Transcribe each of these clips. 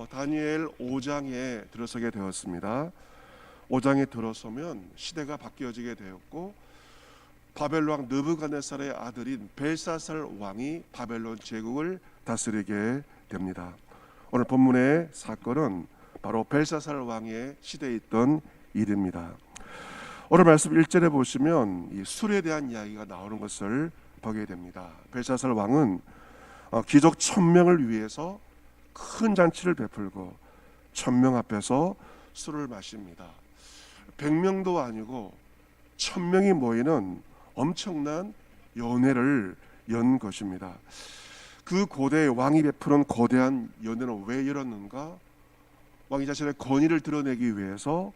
다니엘 5장에 들어서게 되었습니다. 5장에 들어서면 시대가 바뀌어지게 되었고 바벨론 왕 느부갓네살의 아들인 벨사살 왕이 바벨론 제국을 다스리게 됩니다. 오늘 본문의 사건은 바로 벨사살 왕의 시대에 있던 일입니다. 오늘 말씀 1절에 보시면 이 술에 대한 이야기가 나오는 것을 보게 됩니다. 벨사살 왕은 귀족 1000명을 위해서 큰 잔치를 베풀고 1000명 앞에서 술을 마십니다. 100명도 아니고 1000명이 모이는 엄청난 연회를 연 것입니다. 그 고대 왕이 베푸는 거대한 연회는 왜 열었는가? 왕이 자신의 권위를 드러내기 위해서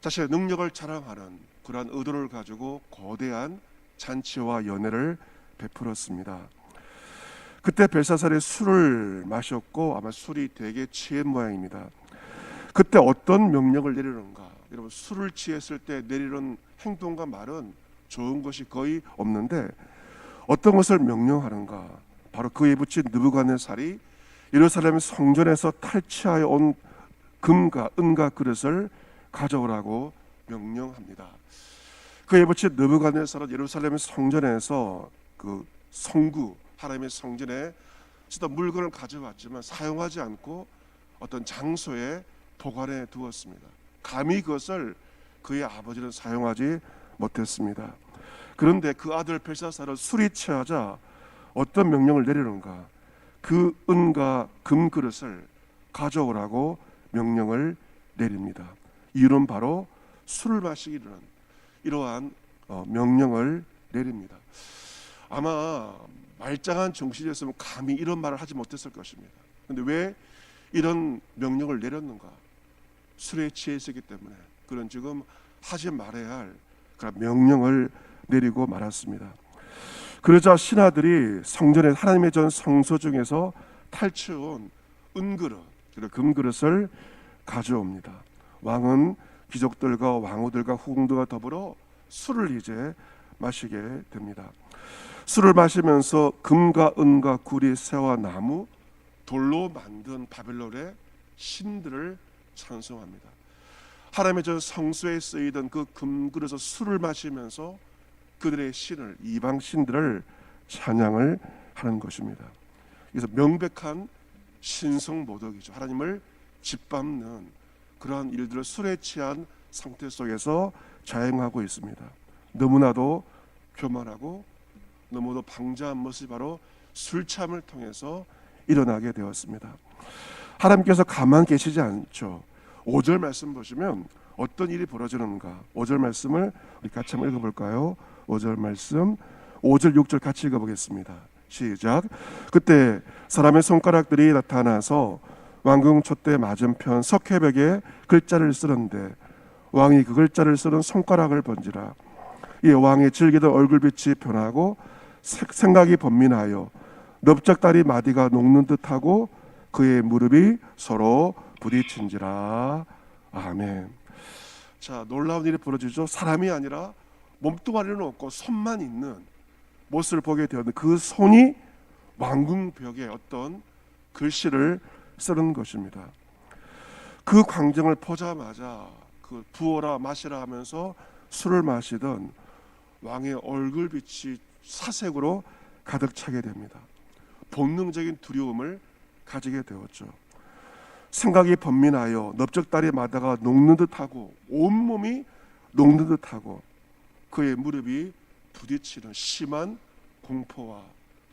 자신의 능력을 자랑하는 그러한 의도를 가지고 거대한 잔치와 연회를 베풀었습니다. 그때 벨사살이 술을 마셨고 아마 술이 되게 취한 모양입니다. 그때 어떤 명령을 내리는가? 여러분, 술을 취했을 때 내리는 행동과 말은 좋은 것이 거의 없는데 어떤 것을 명령하는가? 바로 그에 붙인 느부갓네살이 예루살렘 성전에서 탈취하여 온 금과 은과 그릇을 가져오라고 명령합니다. 그에 붙인 느부갓네살은 예루살렘 성전에서 그 성구 하나님의 성전에 쓰던 물건을 가져왔지만 사용하지 않고 어떤 장소에 보관해 두었습니다. 감히 그것을 그의 아버지는 사용하지 못했습니다. 그런데 그 아들 벨사살은 술이 취하자 어떤 명령을 내리는가? 그 은과 금 그릇을 가져오라고 명령을 내립니다. 이유는 바로 술을 마시기는 이러한 명령을 내립니다. 아마 말짱한 정신이었으면 감히 이런 말을 하지 못했을 것입니다. 그런데 왜 이런 명령을 내렸는가? 술에 취해 있었기 때문에 그런 지금 하지 말아야 할 그런 명령을 내리고 말았습니다. 그러자 신하들이 성전에 하나님의 전 성소 중에서 탈취해온 은그릇 그리고 금그릇을 가져옵니다. 왕은 귀족들과 왕후들과 후궁들과 더불어 술을 이제 마시게 됩니다. 술을 마시면서 금과 은과 구리, 새와 나무, 돌로 만든 바벨론의 신들을 찬송합니다. 하나님의 전 성소에 쓰이던 그 금그릇에서 술을 마시면서 그들의 신을, 이방 신들을 찬양을 하는 것입니다. 그래서 명백한 신성모독이죠. 하나님을 짓밟는 그러한 일들을 술에 취한 상태 속에서 자행하고 있습니다. 너무나도 교만하고 너무도 방자한 모습이 바로 술참을 통해서 일어나게 되었습니다. 하나님께서 가만 계시지 않죠. 5절 말씀 보시면 어떤 일이 벌어지는가? 5절 말씀을 우리 같이 한번 읽어볼까요? 5절 말씀 5절 6절 같이 읽어보겠습니다. 시작. 그때 사람의 손가락들이 나타나서 왕궁 촛대 맞은편 석회벽에 글자를 쓰는데 왕이 그 글자를 쓰는 손가락을 번지라. 이 왕의 질기던 얼굴빛이 변하고 생각이 번민하여 넓적다리 마디가 녹는 듯하고 그의 무릎이 서로 부딪힌지라. 아멘. 자, 놀라운 일이 벌어지죠. 사람이 아니라 몸뚱아리는 없고 손만 있는 모습을 보게 되었는데 그 손이 왕궁벽에 어떤 글씨를 쓰는 것입니다. 그 광경을 보자마자 그 부어라 마시라 하면서 술을 마시던 왕의 얼굴빛이 사색으로 가득 차게 됩니다. 본능적인 두려움을 가지게 되었죠. 생각이 번민하여 넓적다리 마다가 녹는 듯하고 온몸이 녹는 듯하고 그의 무릎이 부딪히는 심한 공포와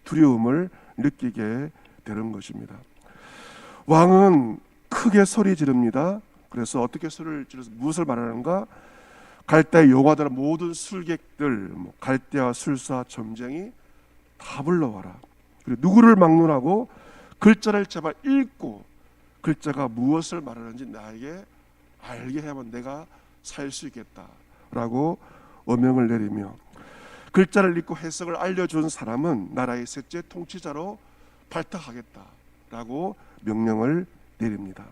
두려움을 느끼게 되는 것입니다. 왕은 크게 소리 지릅니다. 그래서 어떻게 소리를 지르서 무엇을 말하는가? 갈대 용화들 모든 술객들, 갈대와 술사, 점쟁이 다 불러와라. 그리고 누구를 막론하고 글자를 제발 읽고 글자가 무엇을 말하는지 나에게 알게 하면 내가 살 수 있겠다라고 어명을 내리며 글자를 읽고 해석을 알려준 사람은 나라의 셋째 통치자로 발탁하겠다라고 명령을 내립니다.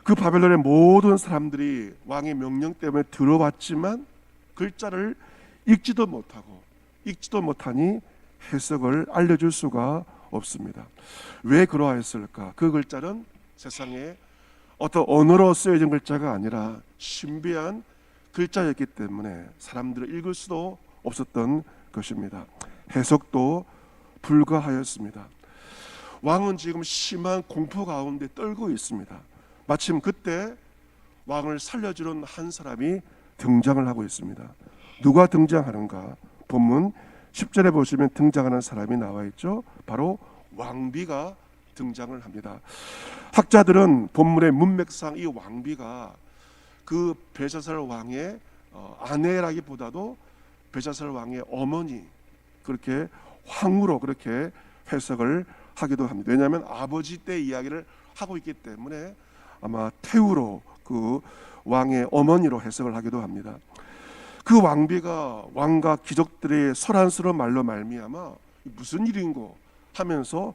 그 바벨론의 모든 사람들이 왕의 명령 때문에 들어왔지만 글자를 읽지도 못하니 해석을 알려줄 수가 없습니다. 왜 그러하였을까? 그 글자는 세상에 어떤 언어로 쓰여진 글자가 아니라 신비한 글자였기 때문에 사람들을 읽을 수도 없었던 것입니다. 해석도 불가하였습니다. 왕은 지금 심한 공포 가운데 떨고 있습니다. 마침 그때 왕을 살려주는 한 사람이 등장을 하고 있습니다. 누가 등장하는가? 본문 10절에 보시면 등장하는 사람이 나와 있죠. 바로 왕비가 등장을 합니다. 학자들은 본문의 문맥상 이 왕비가 그 벨사살 왕의 아내라기보다도 벨사살 왕의 어머니, 그렇게 황후로 그렇게 해석을 하기도 합니다. 왜냐하면 아버지 때 이야기를 하고 있기 때문에 아마 태우로 그 왕의 어머니로 해석을 하기도 합니다. 그 왕비가 왕과 귀족들의 소란스러운 말로 말미암아 무슨 일인고 하면서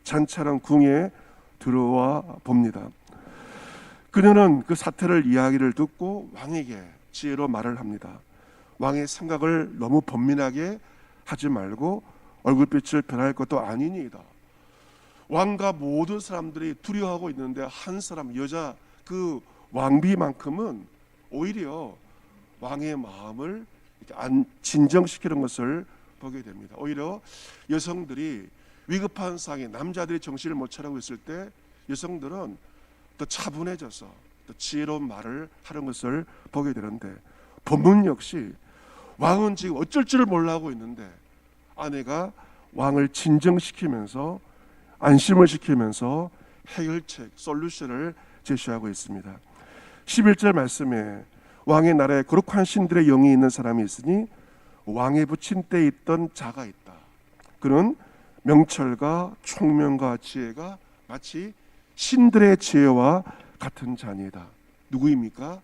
잔차랑 궁에 들어와 봅니다. 그녀는 그 사태를 이야기를 듣고 왕에게 지혜로 말을 합니다. 왕의 생각을 너무 번민하게 하지 말고 얼굴빛을 변할 것도 아니니이다. 왕과 모든 사람들이 두려워하고 있는데 한 사람 여자 그 왕비만큼은 오히려 왕의 마음을 진정시키는 것을 보게 됩니다. 오히려 여성들이 위급한 상황에 남자들이 정신을 못 차리고 있을 때 여성들은 더 차분해져서 더 지혜로운 말을 하는 것을 보게 되는데, 본문 역시 왕은 지금 어쩔 줄을 몰라 하고 있는데 아내가 왕을 진정시키면서 안심을 시키면서 해결책, 솔루션을 제시하고 있습니다. 11절 말씀에 왕의 나라에 거룩한 신들의 영이 있는 사람이 있으니 왕의 붙인 때 있던 자가 있다. 그는 명철과 총명과 지혜가 마치 신들의 지혜와 같은 자니이다. 누구입니까?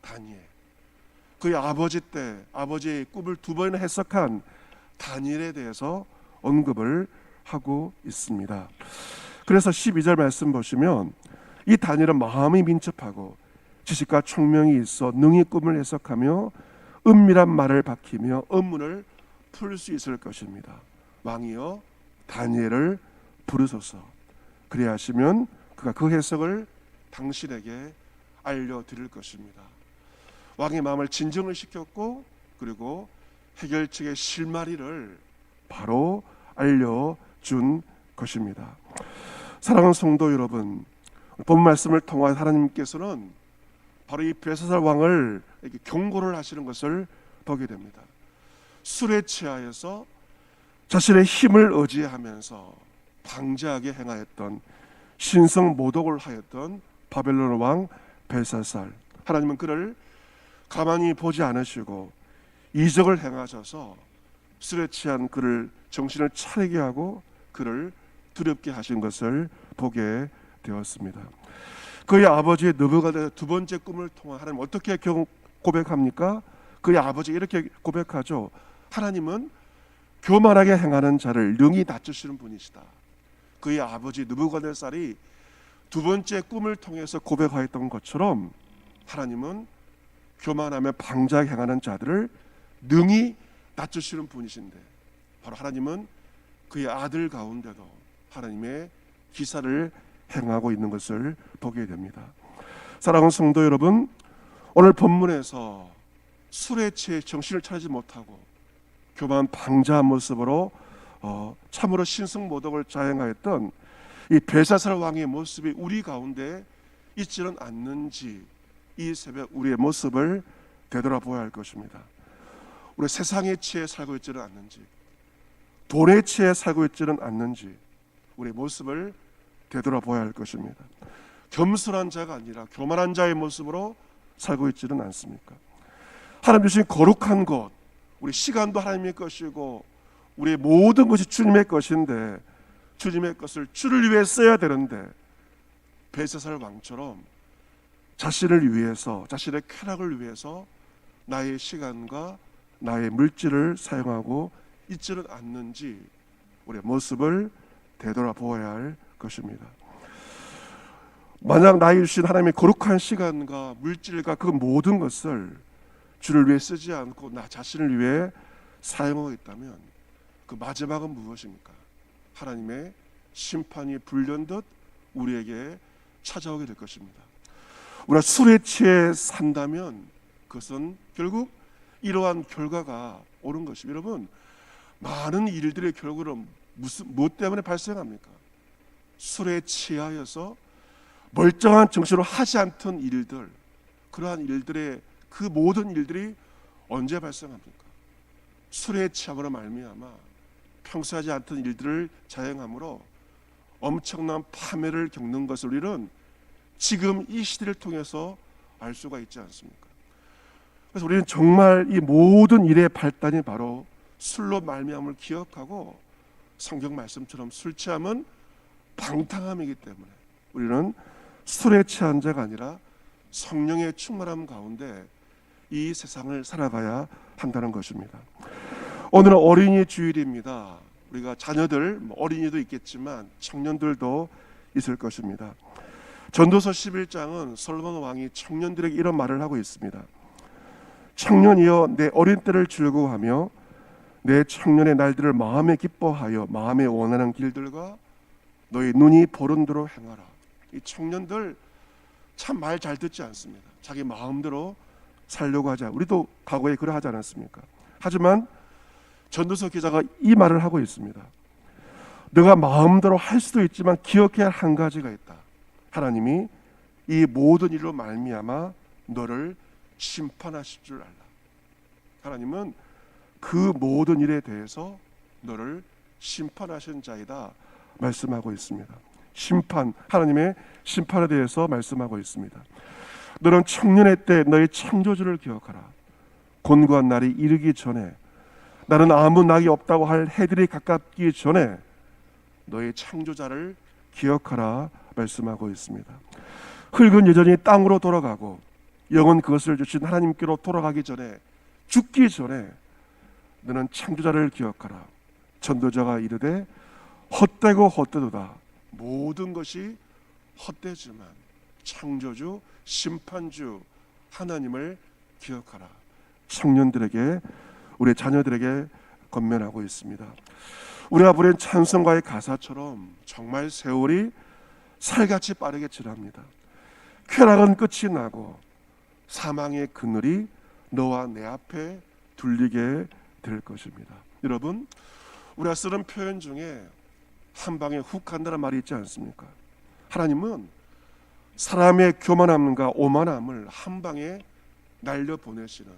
다니엘. 그의 아버지 때 아버지의 꿈을 두 번이나 해석한 다니엘에 대해서 언급을 하고 있습니다. 그래서 12절 말씀 보시면 이 다니엘은 마음이 민첩하고 지식과 총명이 있어 능히 꿈을 해석하며 은밀한 말을 밝히며 의문을 풀 수 있을 것입니다. 왕이여 다니엘을 부르소서. 그래야 하시면 그가 그 해석을 당신에게 알려드릴 것입니다. 왕의 마음을 진정을 시켰고 그리고 해결책의 실마리를 바로 알려준 것입니다. 사랑하는 성도 여러분, 본 말씀을 통하여 하나님께서는 바로 이 벨사살 왕을 이렇게 경고를 하시는 것을 보게 됩니다. 술에 취하여서 자신의 힘을 의지하면서 방자하게 행하였던 신성 모독을 하였던 바벨론 왕 벨사살, 하나님은 그를 가만히 보지 않으시고 이적을 행하셔서 술에 취한 그를 정신을 차리게 하고 그를 두렵게 하신 것을 보게 되었습니다. 그의 아버지의 느부갓네살 두 번째 꿈을 통해 하나님 어떻게 고백합니까? 그의 아버지가 이렇게 고백하죠. 하나님은 교만하게 행하는 자를 능히 낮추시는 분이시다. 그의 아버지 느부갓네살이 두 번째 꿈을 통해서 고백하였던 것처럼 하나님은 교만하며 방자하게 행하는 자들을 능히 낮추시는 분이신데, 바로 하나님은 그의 아들 가운데도 하나님의 기사를 행하고 있는 것을 보게 됩니다. 사랑하는 성도 여러분, 오늘 본문에서 술에 취해 정신을 차리지 못하고 교만 방자한 모습으로 참으로 신성모독을 자행하였던 이 벨사살 왕의 모습이 우리 가운데 있지는 않는지 이 새벽 우리의 모습을 되돌아보아야 할 것입니다. 우리 세상에 취해 살고 있지는 않는지, 돈에 취해 살고 있지는 않는지 우리의 모습을 되돌아보아야 할 것입니다. 겸손한 자가 아니라 교만한 자의 모습으로 살고 있지는 않습니까? 하나님 주신 거룩한 것, 우리 시간도 하나님의 것이고 우리의 모든 것이 주님의 것인데 주님의 것을 주를 위해 써야 되는데 벨사살 왕처럼 자신을 위해서, 자신의 쾌락을 위해서 나의 시간과 나의 물질을 사용하고 있지는 않는지 우리의 모습을 되돌아보아야 할 것입니다. 만약 나의 주신 하나님의 거룩한 시간과 물질과 그 모든 것을 주를 위해 쓰지 않고 나 자신을 위해 사용하고 있다면 그 마지막은 무엇입니까? 하나님의 심판이 불현듯 우리에게 찾아오게 될 것입니다. 우리가 술에 취해 산다면 그것은 결국 이러한 결과가 오는 것입니다. 여러분, 많은 일들의 결과는 무엇 때문에 발생합니까? 술에 취하여서 멀쩡한 정신으로 하지 않던 일들, 그러한 일들의 그 모든 일들이 언제 발생합니까? 술에 취함으로 말미암아 평소 하지 않던 일들을 자행함으로 엄청난 파멸을 겪는 것을 우리는 지금 이 시대를 통해서 알 수가 있지 않습니까? 그래서 우리는 정말 이 모든 일의 발단이 바로 술로 말미암을 기억하고, 성경 말씀처럼 술 취함은 방탕함이기 때문에 우리는 술에 취한 자가 아니라 성령의 충만함 가운데 이 세상을 살아가야 한다는 것입니다. 오늘은 어린이 주일입니다. 우리가 자녀들, 어린이도 있겠지만 청년들도 있을 것입니다. 전도서 11장은 솔로몬 왕이 청년들에게 이런 말을 하고 있습니다. 청년이여, 내 어린 때를 즐거워하며 내 청년의 날들을 마음에 기뻐하여 마음에 원하는 길들과 너희 눈이 보는 대로 행하라. 이 청년들 참 말 잘 듣지 않습니다. 자기 마음대로 살려고 하자. 우리도 과거에 그러하지 않았습니까? 하지만 전도서 기자가 이 말을 하고 있습니다. 너가 마음대로 할 수도 있지만 기억해야 할 한 가지가 있다. 하나님이 이 모든 일로 말미암아 너를 심판하실 줄 알라. 하나님은 그 모든 일에 대해서 너를 심판하신 자이다 말씀하고 있습니다. 심판, 하나님의 심판에 대해서 말씀하고 있습니다. 너는 청년의 때 너의 창조주를 기억하라. 곤고한 날이 이르기 전에, 나는 아무 낙이 없다고 할 해들이 가깝기 전에 너의 창조자를 기억하라 말씀하고 있습니다. 흙은 여전히 땅으로 돌아가고 영은 그것을 주신 하나님께로 돌아가기 전에, 죽기 전에 너는 창조자를 기억하라. 전도자가 이르되 헛되고 헛되도다. 모든 것이 헛되지만 창조주, 심판주 하나님을 기억하라. 청년들에게, 우리 자녀들에게 권면하고 있습니다. 우리가 부른 찬송가의 가사처럼 정말 세월이 살같이 빠르게 지납니다. 쾌락은 끝이 나고 사망의 그늘이 너와 내 앞에 둘리게 될 것입니다. 여러분, 우리가 쓰는 표현 중에 한 방에 훅 간다는 말이 있지 않습니까? 하나님은 사람의 교만함과 오만함을 한 방에 날려보내시는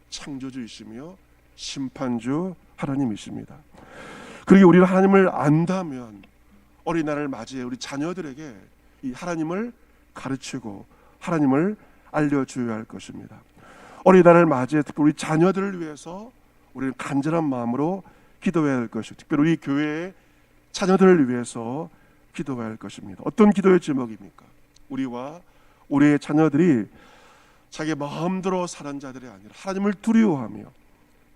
창조주이시며 심판주 하나님이십니다. 그리고 우리가 하나님을 안다면 어린날을 맞이해 우리 자녀들에게 이 하나님을 가르치고 하나님을 알려줘야 할 것입니다. 어린날을 맞이해 특별히 우리 자녀들을 위해서 우리는 간절한 마음으로 기도해야 할 것이고, 특별히 우리 교회의 자녀들을 위해서 기도해야 할 것입니다. 어떤 기도의 제목입니까? 우리와 우리의 자녀들이 자기 마음대로 사는 자들이 아니라 하나님을 두려워하며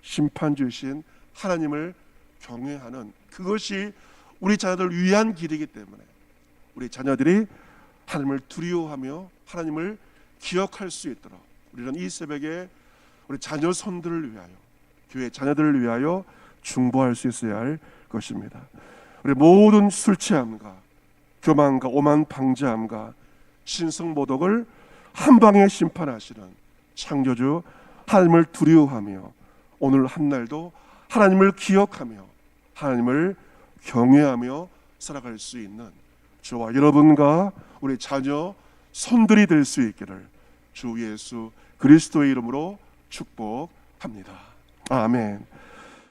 심판주이신 하나님을 경외하는, 그것이 우리 자녀들을 위한 길이기 때문에 우리 자녀들이 하나님을 두려워하며 하나님을 기억할 수 있도록 우리는 이 새벽에 우리 자녀 손들을 위하여, 교회 자녀들을 위하여 중보할 수 있어야 할 것입니다. 우리 모든 술 취함과 교만과 오만 방자함과 신성모독을 한 방에 심판하시는 창조주 하나님을 두려워하며 오늘 한 날도 하나님을 기억하며 하나님을 경외하며 살아갈 수 있는 저와 여러분과 우리 자녀 손들이 될 수 있기를 주 예수 그리스도의 이름으로 축복합니다. 아멘.